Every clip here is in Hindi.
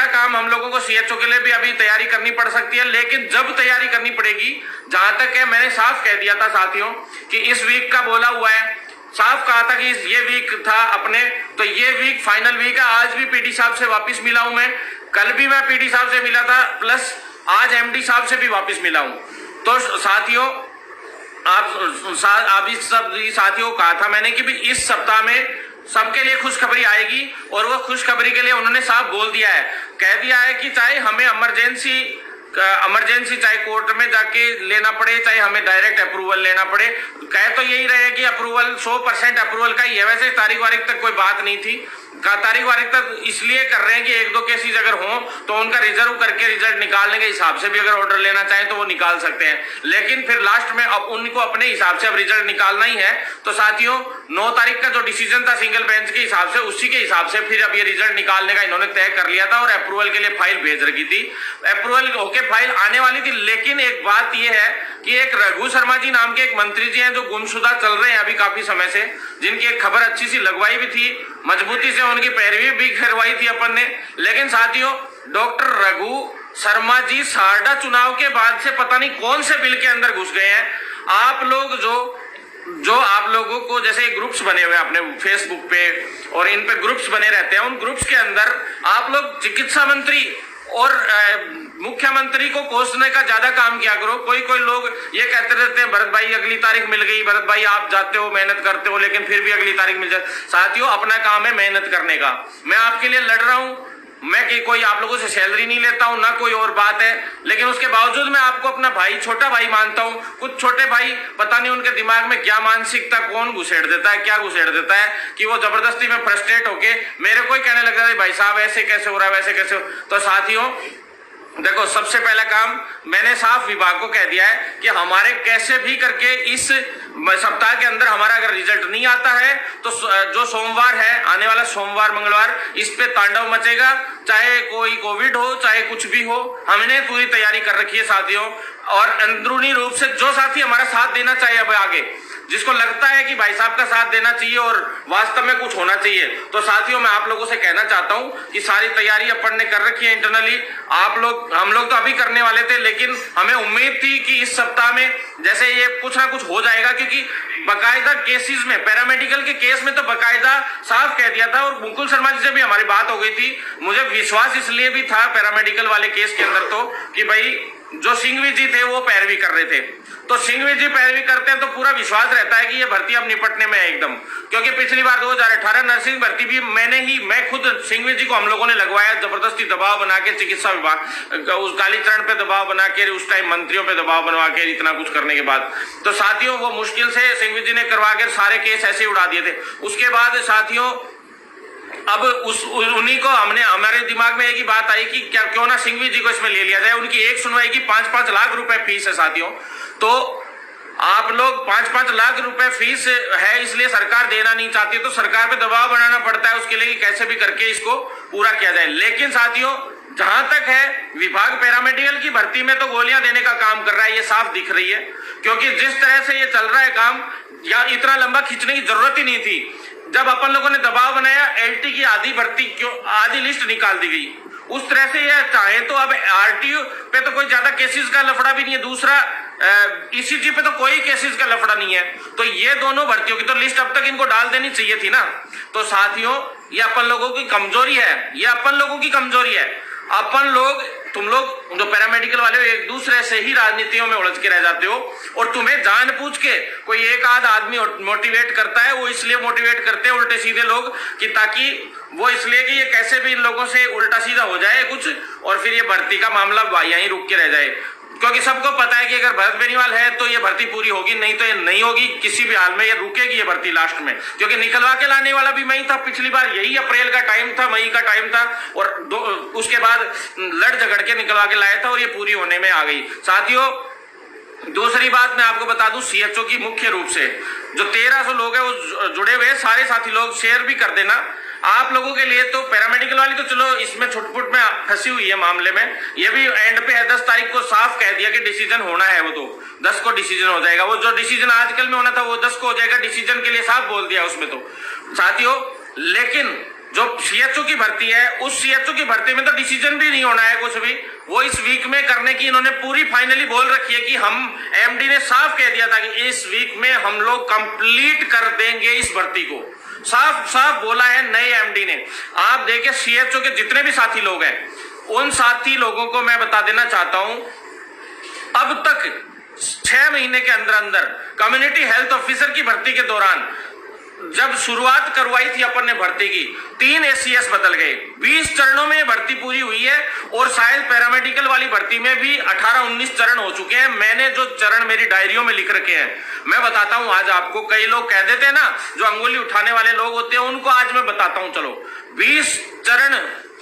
थोड़ा काम हम लोगों को सीएचओ के लिए भी अभी तैयारी करनी पड़ सकती है, लेकिन जब तैयारी करनी पड़ेगी, जहां तक है मैंने साफ कह दिया था साथियों कि इस वीक का बोला हुआ है, साफ कहा था कि ये वीक था अपने, तो ये वीक फाइनल वीक है। आज भी पीडी साहब से वापस मिला हूं मैं, कल भी मैं पीडी साहब से मिला था, प्लस आज एमडी साहब से भी वापस मिला हूं। तो साथियों आप इस सब साथियों को कहा था मैंने कि भी इस सप्ताह में सबके लिए खुशखबरी आएगी, और वो खुशखबरी के लिए उन्होंने साफ बोल दिया है, कह दिया है कि चाहे हमें इमरजेंसी चाहे कोर्ट में जाके लेना पड़े, चाहे हमें डायरेक्ट अप्रूवल लेना पड़े, कह तो यही रहे कि अप्रूवल 100% अप्रूवल का ही है। वैसे तारीख वारीख तक कोई बात नहीं थी, तारीख वारीख तक इसलिए कर रहे हैं कि एक दो केसेस अगर हो तो उनका रिजर्व करके रिजल्ट निकालने के हिसाब से भी अगर ऑर्डर लेना चाहें तो वो निकाल सकते हैं, लेकिन फिर लास्ट में अब उनको अपने हिसाब से अब रिजल्ट निकालना ही है। तो साथियों 9 तारीख का जो डिसीजन था सिंगल बेंच के हिसाब से, उसी के हिसाब से फिर अब ये रिजल्ट निकालने का इन्होंने तय कर लिया था और अप्रूवल के लिए फाइल भेज रखी थी, अप्रूवल होके फाइल आने वाली थी। लेकिन एक बात यह है कि एक रघु शर्मा जी नाम के एक मंत्री जी हैं जो गुमशुदा चल रहे हैं अभी काफी समय से, जिनकी एक खबर अच्छी सी लगवाई भी थी, मजबूती से उनकी पैरवी भी करवाई थी अपन ने। लेकिन साथियों डॉक्टर रघु शर्मा जी सारडा चुनाव के बाद से पता नहीं कौन से बिल के अंदर घुस गए हैं। आप लोग जो आप लोगों को जैसे ग्रुप्स बने हुए अपने फेसबुक पे और इन पे ग्रुप्स बने रहते हैं, उन ग्रुप्स के अंदर आप लोग चिकित्सा मंत्री और मुख्यमंत्री को कोसने का ज्यादा काम किया करो। कोई लोग ये कहते रहते हैं भरत भाई अगली तारीख मिल गई, भरत भाई आप जाते हो मेहनत करते हो लेकिन फिर भी अगली तारीख मिल जाए। साथियों अपना काम है मेहनत करने का, मैं आपके लिए लड़ रहा हूं, मैं कि कोई आप लोगों से सैलरी नहीं लेता हूं ना कोई और बात है, लेकिन उसके बावजूद मैं आपको अपना भाई छोटा भाई मानता हूं। कुछ छोटे भाई पता नहीं उनके दिमाग में क्या मानसिकता कौन घुसेड़ देता है, क्या घुसेड़ देता है कि वो जबरदस्ती में फ्रस्ट्रेट होके मेरे को ही कहने लगता है भाई साहब ऐसे कैसे हो रहा है वैसे कैसे हो। तो साथियों देखो सबसे पहला काम मैंने साफ विभाग को कह दिया है कि हमारे कैसे भी करके इस सप्ताह के अंदर हमारा अगर रिजल्ट नहीं आता है तो जो सोमवार है आने वाला सोमवार मंगलवार इस पे तांडव मचेगा, चाहे कोई कोविड हो चाहे कुछ भी हो। हमने पूरी तैयारी कर रखी है साथियों, और अंदरूनी रूप से जो साथी हमारा साथ देना चाहिए अब आगे, जिसको लगता है कि भाई साहब का साथ देना चाहिए और वास्तव में कुछ होना चाहिए, तो साथियों मैं आप लोगों से कहना चाहता हूं कि सारी तैयारी अपन ने कर रखी है इंटरनली। हम लोग तो अभी करने वाले थे, लेकिन हमें उम्मीद थी कि इस सप्ताह में जैसे ये कुछ ना कुछ हो जाएगा, क्योंकि बकायदा केसेस में पैरामेडिकल के केस में तो बकायदा साफ कह दिया था, और मुकुल शर्मा जी से भी हमारी बात हो गई थी। मुझे विश्वास इसलिए भी था पैरामेडिकल वाले केस के अंदर तो कि भाई जो सिंघवी जी थे वो पैरवी कर रहे थे, तो सिंघवी जी पैरवी करते हैं तो पूरा विश्वास रहता है कि ये भर्ती अब निपटने में है एकदम। क्योंकि पिछली बार 2018 नर्सिंग भर्ती भी मैं खुद सिंघवी जी को हम लोगों ने लगवाया, जबरदस्ती दबाव बना के चिकित्सा विभाग उस कालीचरण पे दबाव बना के, उस टाइम मंत्रियों पे दबाव बनवा के, इतना कुछ करने के बाद तो साथियों वो मुश्किल से सिंघवी जी ने करवा के सारे केस ऐसे उड़ा दिए थे। उसके बाद साथियों अब उन्हीं को हमारे दिमाग में एक ही बात आई कि क्या क्यों ना सिंघवी जी को इसमें ले लिया जाए। उनकी एक सुनवाई की 5-5 लाख रुपए फीस है साथियों, तो आप लोग 5-5 लाख रुपए फीस है इसलिए सरकार देना नहीं चाहती, तो सरकार पे दबाव बनाना पड़ता है उसके लिए कि कैसे भी करके इसको पूरा किया जाए। लेकिन साथियों जहां तक है विभाग पैरामेडिकल की भर्ती में तो गोलियां देने का काम कर रहा है, ये साफ दिख रही है, क्योंकि जिस तरह से ये चल रहा है काम या इतना लंबा खींचने की जरूरत ही नहीं थी। जब अपन लोगों ने दबाव बनाया एलटी की आधी लिस्ट निकाल दी गई, उस तरह से ये चाहे तो अब आरटीयू पे तो कोई ज्यादा केसेस का लफड़ा भी नहीं है, दूसरा ईसीजी पे तो कोई केसेस का लफड़ा नहीं है, तो ये दोनों भर्तियों की तो लिस्ट अब तक इनको डाल देनी चाहिए थी ना। तो साथियों ये अपन लोगों की कमजोरी है, ये अपन लोगों की कमजोरी है। अपन लोग तुम लोग जो पैरामेडिकल वाले हो एक दूसरे से ही राजनीतियों में उलझ के रह जाते हो, और तुम्हें जानबूझ के कोई एक आध आदमी मोटिवेट करता है, वो इसलिए मोटिवेट करते हैं उल्टे सीधे लोग कि ताकि वो इसलिए कि ये कैसे भी इन लोगों से उल्टा सीधा हो जाए कुछ, और फिर ये भर्ती का मामला यहीं रुक के रह जाए। क्योंकि सबको पता है कि अगर भरत बेनीवाल है तो ये भर्ती पूरी होगी, नहीं तो ये नहीं होगी किसी भी हाल में, ये रुकेगी ये भर्ती लास्ट में, क्योंकि निकलवा के लाने वाला भी मैं ही था। पिछली बार यही अप्रैल का टाइम था, मई का टाइम था, और उसके बाद लड़ झगड़ के निकलवा के लाया था और ये पूरी होने में आ गई। साथियों दूसरी बात मैं आपको बता दूं, सीएचओ की मुख्य रूप से जो 1300 लोग हैं वो जुड़े हुए, सारे साथी लोग शेयर भी कर देना आप लोगों के लिए। तो पैरामेडिकल वाली तो चलो इसमें छुटपुट में फंसी हुई है मामले में, ये भी एंड पे है। 10 तारीख को साफ कह दिया कि डिसीजन होना है, वो तो 10 को डिसीजन हो जाएगा। वो जो डिसीजन आजकल में होना था वो 10 को हो जाएगा, डिसीजन के लिए साफ बोल दिया उसमें तो साथियों। लेकिन जो सीएचओ की भर्ती है, उस सीएचओ की भर्ती में तो डिसीजन भी नहीं होना है कुछ भी, वो इस वीक में करने की इन्होंने पूरी फाइनली बोल रखी है कि हम, एमडी ने साफ कह दिया था कि इस वीक में हम लोग कंप्लीट कर देंगे इस भर्ती को, साफ साफ बोला है नए एमडी ने। आप देखिए सीएचओ के जितने भी साथी लोग हैं, उन साथी लोगों को मैं बता देना चाहता हूं, अब तक 6 महीने के अंदर अंदर कम्युनिटी हेल्थ ऑफिसर की भर्ती के दौरान जब शुरुआत करवाई थी अपन ने भर्ती की, 3 एसीएस बदल गए, 20 चरणों में भर्ती पूरी हुई है और शायद पैरामेडिकल वाली भर्ती में भी 18-19 चरण हो चुके हैं। मैंने जो चरण मेरी डायरियों में लिख रखे हैं मैं बताता हूं आज आपको। कई लोग कह देते हैं ना, जो अंगुली उठाने वाले लोग होते हैं, उनको आज मैं बताता हूं। चलो 20 चरण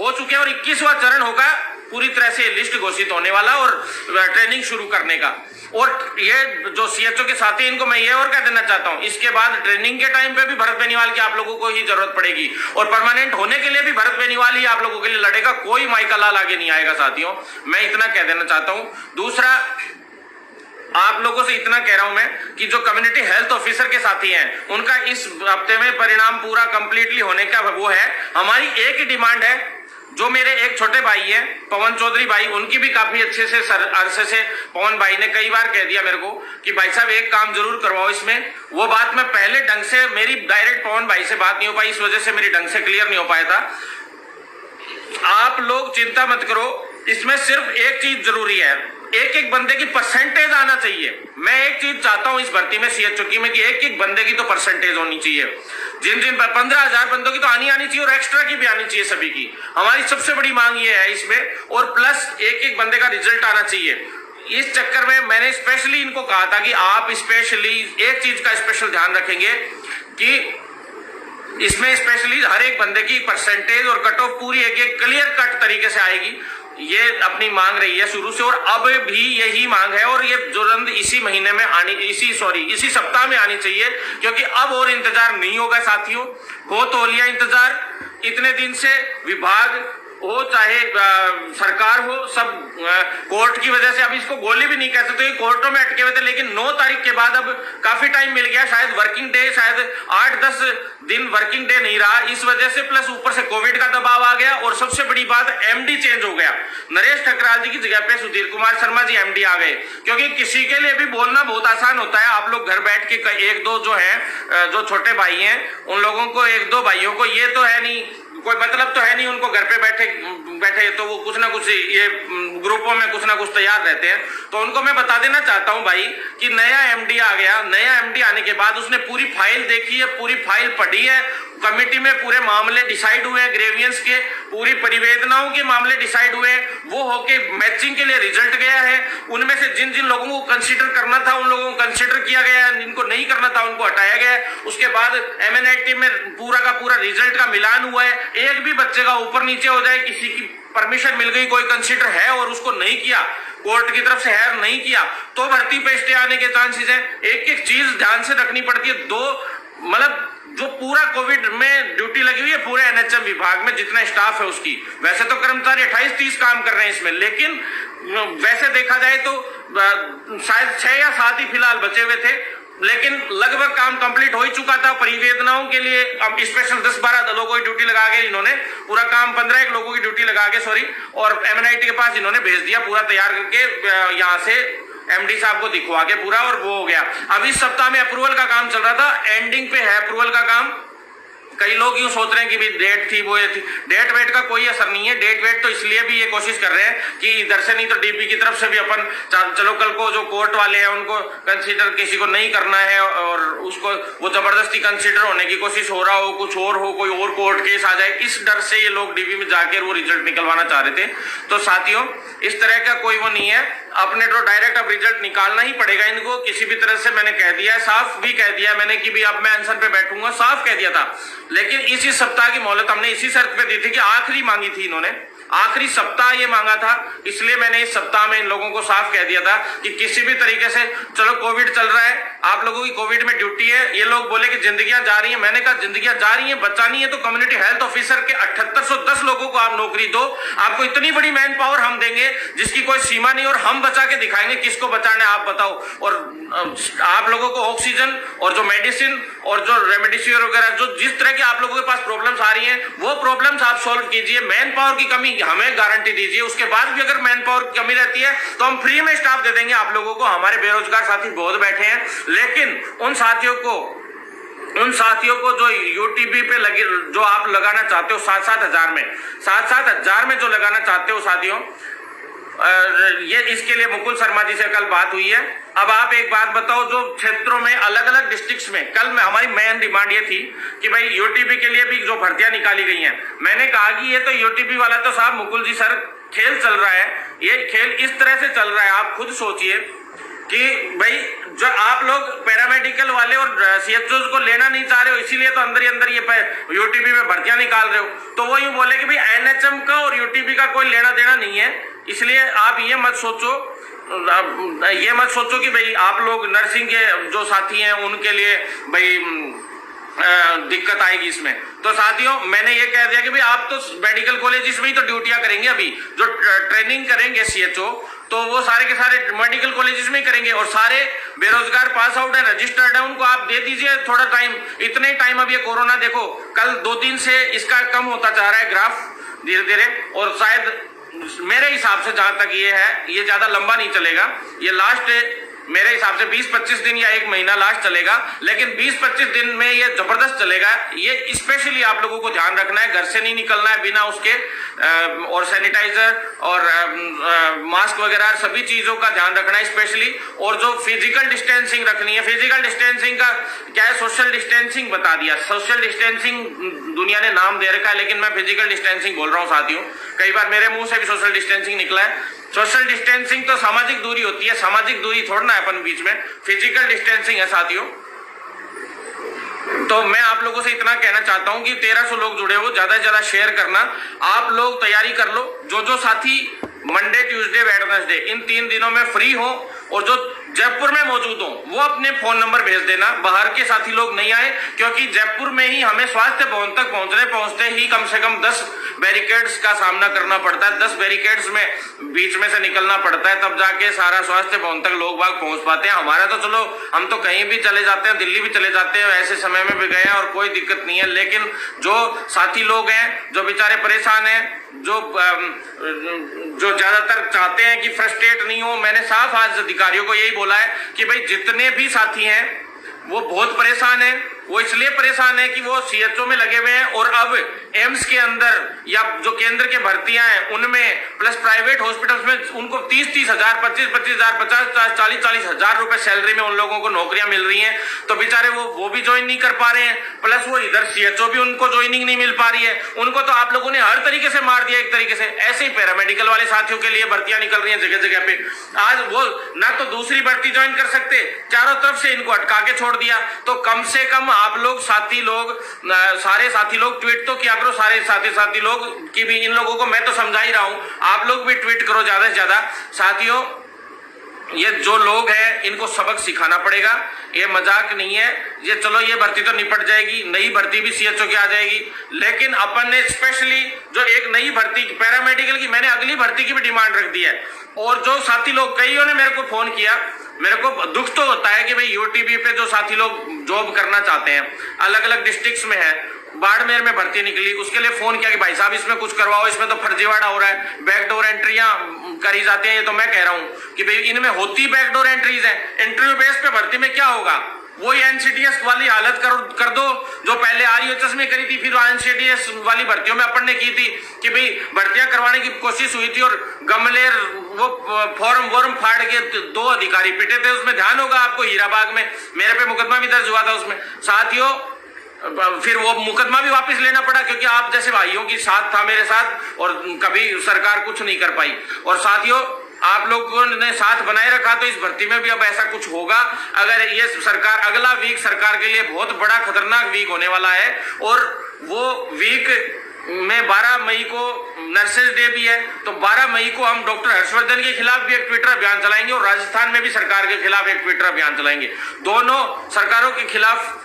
हो चुके हैं और 21वां चरण होगा पूरी तरह से लिस्ट घोषित होने वाला और ट्रेनिंग शुरू करने का। और ये जो सीएचओ के साथी, इनको मैं ये और कह देना चाहता हूं, इसके बाद ट्रेनिंग के टाइम पे भी भरत बेनीवाल की आप लोगों को ही जरूरत पड़ेगी और परमानेंट होने के लिए भी भरत बेनीवाल ही आप लोगों के लिए लड़ेगा, कोई माइका लाल आगे नहीं आएगा साथियों, मैं इतना कह देना चाहता हूं। दूसरा, आप लोगों से इतना कह रहा हूं मैं कि जो कम्युनिटी हेल्थ ऑफिसर के साथी हैं, उनका इस हफ्ते में परिणाम पूरा कंप्लीटली होने का वो है। हमारी एक ही डिमांड है, जो मेरे एक छोटे भाई हैं पवन चौधरी भाई, उनकी भी काफी अच्छे से अरसे से पवन भाई ने कई बार कह दिया मेरे को कि भाई साहब एक काम जरूर करवाओ इसमें। वो बात मैं पहले ढंग से, मेरी डायरेक्ट पवन भाई से बात नहीं हो पाई, इस वजह से मेरी ढंग से क्लियर नहीं हो पाया था। आप लोग चिंता मत करो, इसमें सिर्फ एक चीज जरूरी है, एक एक बंदे की परसेंटेज आना चाहिए। मैं एक चीज चाहता हूं इस भर्ती में सीएचओ की में कि एक एक बंदे की तो परसेंटेज होनी चाहिए। जिन 15,000 बंदों की तो आनी चाहिए और एक्स्ट्रा की भी आनी चाहिए सभी की, हमारी सबसे बड़ी मांग ये है इसमें। और प्लस एक एक बंदे का रिजल्ट आना चाहिए। इस चक्कर में मैंने स्पेशली इनको कहा था कि आप स्पेशली एक चीज का स्पेशल ध्यान रखेंगे कि इसमें स्पेशली हर एक बंदे की परसेंटेज और कट ऑफ पूरी एक एक क्लियर कट तरीके से आएगी। ये अपनी मांग रही है शुरू से और अब भी यही मांग है और ये तुरंत इसी महीने में इसी सप्ताह में आनी चाहिए, क्योंकि अब और इंतजार नहीं होगा साथियों। हो तो लिया इंतजार इतने दिन से, विभाग हो चाहे सरकार हो, सब कोर्ट की वजह से अब इसको गोली भी नहीं कह सकते, कोर्टों में अटके हुए थे। लेकिन 9 तारीख के बाद अब काफी टाइम मिल गया, शायद वर्किंग डे, शायद 8-10 दिन वर्किंग डे नहीं रहा इस वजह से, प्लस ऊपर से कोविड का दबाव आ गया और सबसे बड़ी बात एमडी चेंज हो गया। नरेश ठकराल जी की जगह पे सुधीर कुमार शर्मा जी एमडी आ गए, क्योंकि किसी के लिए भी बोलना बहुत आसान होता है। आप लोग घर बैठ के एक दो जो है, जो छोटे भाई हैं, उन लोगों को, एक दो भाइयों को ये तो है नहीं, कोई मतलब तो है नहीं उनको, घर पे बैठे तो वो कुछ ना कुछ ये ग्रुपों में कुछ ना कुछ तैयार रहते हैं। तो उनको मैं बता देना चाहता हूं भाई कि नया एमडी आ गया। नया एमडी आने के बाद उसने पूरी फाइल देखी है, पूरी फाइल पढ़ी है, कमेटी में पूरे मामले डिसाइड हुए हैं, ग्रेवियंस के पूरी परिवेदनाओं के मामले डिसाइड हुए, वो होके मैचिंग के लिए रिजल्ट गया है। उनमें से जिन जिन लोगों को कंसीडर करना था उन लोगों को कंसीडर किया गया है, जिनको नहीं करना था उनको हटाया गया है। उसके बाद एमएनआईटी में पूरा का पूरा रिजल्ट का मिलान हुआ है। एक भी बच्चे का ऊपर नीचे हो जाए, किसी की परमिशन मिल गई, कोई कंसीडर है और उसको नहीं किया, कोर्ट की तरफ से है नहीं किया, तो भर्ती पे स्टे आने के चांसेस है। एक एक चीज ध्यान से रखनी पड़ती है। मतलब जो पूरा कोविड में ड्यूटी लगी हुई है पूरे एनएचएम विभाग में, जितना स्टाफ है उसकी, वैसे तो कर्मचारी 28-30 काम कर रहे हैं इसमें, लेकिन वैसे देखा जाए तो शायद 6 या 7 ही फिलहाल बचे हुए थे, लेकिन लगभग काम कंप्लीट हो ही चुका था। परिवेदनाओं के लिए अब स्पेशल 10-12 लोगों की ड्यूटी लगा के इन्होंने पूरा काम, 15 लोगों की ड्यूटी लगा के और एमएनआईटी के पास इन्होंने भेज दिया पूरा तैयार करके, यहाँ से एमडी साहब को दिखवा के पूरा, और वो हो गया। अब इस सप्ताह में अप्रूवल का काम चल रहा था, एंडिंग पे है अप्रूवल का काम। कई लोग यूं सोच रहे हैं कि भाई डेट थी, वो थी, डेट वेट का कोई असर नहीं है। डेट वेट तो इसलिए भी ये कोशिश कर रहे हैं कि इधर से नहीं तो डीपी की तरफ से भी अपन, चलो कल को जो कोर्ट वाले हैं उनको कंसीडर किसी को नहीं करना है और उसको वो जबरदस्ती कंसीडर होने की कोशिश हो रहा हो, कुछ और हो, कोई और कोर्ट केस आ जाए, इस डर से ये लोग डीबी में जाकर वो रिजल्ट निकलवाना चाह रहे थे। तो साथियों इस तरह का कोई वो नहीं है, अपने तो डायरेक्ट अब रिजल्ट निकालना ही पड़ेगा इनको किसी भी तरह से। मैंने कह दिया है, साफ भी कह दिया मैंने कि भी अब मैं अनशन पे बैठूंगा, साफ कह दिया था। लेकिन इसी सप्ताह की मोहलत हमने इसी शर्त पे दी थी कि आखिरी मांगी थी इन्होंने, आखिरी सप्ताह ये मांगा था, इसलिए मैंने इस सप्ताह में इन लोगों को साफ कह दिया था कि किसी भी तरीके से, चलो कोविड चल रहा है, आप लोगों की कोविड में ड्यूटी है, ये लोग बोले कि जिंदगियां जा रही हैं, मैंने कहा जिंदगियां जा रही हैं, बचानी है तो कम्युनिटी हेल्थ ऑफिसर के 7810 लोगों को आप नौकरी दो, आपको इतनी बड़ी मैन पावर हम देंगे जिसकी कोई सीमा नहीं, और हम बचा के दिखाएंगे, किसको बचाना है आप बताओ। और आप लोगों को ऑक्सीजन और जो मेडिसिन और जो रेमडेसिविर वगैरह जो जिस तरह की आप लोगों के पास प्रॉब्लम्स आ रही हैं वो प्रॉब्लम्स आप सॉल्व कीजिए। मैन पावर की कमी हमें गारंटी दीजिए, उसके बाद भी अगर मैन पावर की कमी रहती है तो हम फ्री में स्टाफ दे देंगे आप लोगों को। हमारे बेरोजगार साथी बहुत बैठे हैं, लेकिन उन साथियों को जो यूटीबी पे लगे, जो आप लगाना चाहते हो 7-7 हजार में जो लगाना चाहते हो साथियों, ये इसके लिए मुकुल शर्मा जी से कल बात हुई है। अब आप एक बात बताओ, जो क्षेत्रों में अलग अलग डिस्ट्रिक्ट्स में कल में हमारी मेन डिमांड ये थी कि भाई यूटीबी के लिए भी जो भर्तियां निकाली गई हैं, मैंने कहा कि ये तो यूटीबी वाला तो साहब मुकुल जी सर खेल चल रहा है, ये खेल इस तरह से चल रहा है, आप खुद सोचिए कि भाई जो आप लोग पैरामेडिकल वाले और सीएचओ को लेना नहीं चाह रहे हो, इसीलिए तो अंदर ही अंदर ये यूटीबी में भर्तियां निकाल रहे हो। तो वो यूं बोले कि भाई एनएचएम का और यूटीबी का कोई लेना देना नहीं है, इसलिए आप ये मत सोचो कि भाई आप लोग नर्सिंग के जो साथी हैं उनके लिए भाई दिक्कत आएगी इसमें। तो साथियों मैंने ये कह दिया कि भाई आप तो मेडिकल कॉलेजेस में ही तो ड्यूटियां करेंगे, अभी जो ट्रेनिंग करेंगे सीएचओ तो वो सारे के सारे मेडिकल कॉलेजेस में ही करेंगे, और सारे बेरोजगार पास आउट है, रजिस्टर्ड है, उनको आप दे दीजिए थोड़ा टाइम। इतने टाइम अब ये कोरोना देखो कल 2 दिन से इसका कम होता जा रहा है ग्राफ धीरे धीरे, और शायद मेरे हिसाब से जहां तक ये है ये ज्यादा लंबा नहीं चलेगा, ये लास्ट मेरे हिसाब से 20-25 दिन या 1 महीना लास्ट चलेगा, लेकिन 20-25 दिन में ये जबरदस्त चलेगा। ये स्पेशली आप लोगों को ध्यान रखना है, घर से नहीं निकलना है बिना उसके, और सैनिटाइजर और मास्क वगैरह सभी चीजों का ध्यान रखना है स्पेशली। और जो फिजिकल डिस्टेंसिंग रखनी है, फिजिकल डिस्टेंसिंग का क्या है, सोशल डिस्टेंसिंग बता दिया, सोशल डिस्टेंसिंग दुनिया ने नाम दे रखा है, लेकिन मैं फिजिकल डिस्टेंसिंग बोल रहा हूँ साथियों। कई बार मेरे मुंह से भी सोशल डिस्टेंसिंग निकला है। सोशल डिस्टेंसिंग तो सामाजिक दूरी होती है, सामाजिक दूरी थोड़ा ना है अपन बीच में, फिजिकल डिस्टेंसिंग है साथियों। तो मैं आप लोगों से इतना कहना चाहता हूं कि 1300 लोग जुड़े हो, ज्यादा से ज्यादा शेयर करना, आप लोग तैयारी कर लो। जो साथी मंडे ट्यूसडे वेडनेसडे इन 3 दिनों में फ्री हो और जो जयपुर में मौजूद हो वो अपने फोन नंबर भेज देना, बाहर के साथी लोग नहीं आए, क्योंकि जयपुर में ही हमें स्वास्थ्य भवन तक पहुंचते ही कम से कम 10 बैरिकेड्स का सामना करना पड़ता है, 10 बैरिकेड्स में बीच में से निकलना पड़ता है, तब जाके सारा स्वास्थ्य भवन तक लोग बाग पहुंच पाते हैं। हमारा तो चलो हम तो कहीं भी चले जाते हैं, दिल्ली भी चले जाते हैं, ऐसे समय में भी गए हैं और कोई दिक्कत नहीं है। लेकिन जो साथी लोग हैं जो बेचारे परेशान हैं, जो ज्यादातर चाहते हैं कि फ्रस्ट्रेट नहीं हो, मैंने साफ आज अधिकारियों को यही बोला है कि भाई जितने भी साथी हैं वो बहुत परेशान हैं। वो इसलिए परेशान है कि वो सीएचओ में लगे हुए हैं, और अब एम्स के अंदर या जो केंद्र के भर्तियां हैं उनमें प्लस प्राइवेट हॉस्पिटल्स में उनको 30-30 हजार, 25-25 हजार, 50-50, 40-40 हजार रुपए सैलरी में उन लोगों को नौकरियां मिल रही हैं। तो बेचारे वो भी ज्वाइन नहीं कर पा रहे हैं, प्लस वो इधर सीएचओ भी उनको ज्वाइनिंग नहीं मिल पा रही है। उनको तो आप लोगों ने हर तरीके से मार दिया एक तरीके से। ऐसे ही पैरामेडिकल वाले साथियों के लिए भर्तियां निकल रही है जगह जगह पे। आज वो ना तो दूसरी भर्ती ज्वाइन कर सकते, चारों तरफ से इनको अटका के छोड़ दिया। तो कम से कम आप लोग सारे साथी लोग ट्वीट तो किया करो, सारे साथी लोग की भी, इन लोगों को मैं तो समझा ही रहा हूं, आप लोग भी ट्वीट करो ज्यादा से ज्यादा। साथियों ये जो लोग हैं इनको सबक सिखाना पड़ेगा, ये मजाक नहीं है। ये चलो ये भर्ती तो निपट जाएगी, नई भर्ती भी सीएचओ की आ जाएगी, लेकिन अपन ने स्पेशली जो एक नई भर्ती पैरामेडिकल की, मैंने अगली भर्ती की भी डिमांड रख दी है। और जो साथी लोग कईयों ने मेरे को फोन किया, मेरे को दुख तो होता है कि भाई यूटीबी पे जो साथी लोग जॉब करना चाहते हैं, अलग अलग डिस्ट्रिक्ट्स में है, बाड़मेर में भर्ती निकली, उसके लिए फोन किया कि भाई साहब इसमें कुछ करवाओ, इसमें तो फर्जीवाड़ा हो रहा है, बैकडोर एंट्रियां करी जाती हैं। ये तो मैं कह रहा हूं कि भाई इनमें होती बैकडोर एंट्रीज हैं। इंटरव्यू बेस पे भर्ती में क्या होगा, वही एनसीटीएस वाली हालत कर दो जो पहले आरयूएचएस में करी थी, फिर एनसीटीएस वाली भर्तियों में अपन ने की थी कि भाई भर्तियां करवाने की कोशिश हुई थी और गमले वो फॉर्म फाड़ के 2 अधिकारी पिटे थे। उसमें ध्यान होगा आपको, हीराबाग में मेरे पे मुकदमा भी दर्ज हुआ था उसमें साथियों। फिर वो मुकदमा भी वापस लेना पड़ा क्योंकि आप जैसे भाइयों की साथ था मेरे साथ, और कभी सरकार कुछ नहीं कर पाई। और साथियों आप लोगों ने साथ बनाए रखा, तो इस भर्ती में भी अब ऐसा कुछ होगा। अगर ये सरकार, अगला वीक सरकार के लिए बहुत बड़ा खतरनाक वीक होने वाला है, और वो वीक में 12 मई को नर्सेज डे भी है, तो 12 मई को हम डॉक्टर हर्षवर्धन के खिलाफ भी एक ट्विटर अभियान चलाएंगे, और राजस्थान में भी सरकार के खिलाफ एक ट्विटर अभियान चलाएंगे। दोनों सरकारों के खिलाफ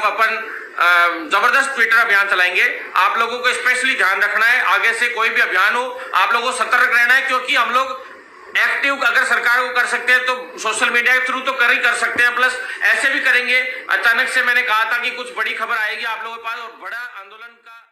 अपन जबरदस्त ट्विटर अभियान चलाएंगे। आप लोगों को स्पेशली ध्यान रखना है, आगे से कोई भी अभियान हो आप लोगों को सतर्क रहना है, क्योंकि हम लोग एक्टिव अगर सरकार को कर सकते हैं तो सोशल मीडिया के थ्रू तो कर ही कर सकते हैं, प्लस ऐसे भी करेंगे। अचानक से मैंने कहा था कि कुछ बड़ी खबर आएगी आप लोगों के पास और बड़ा आंदोलन का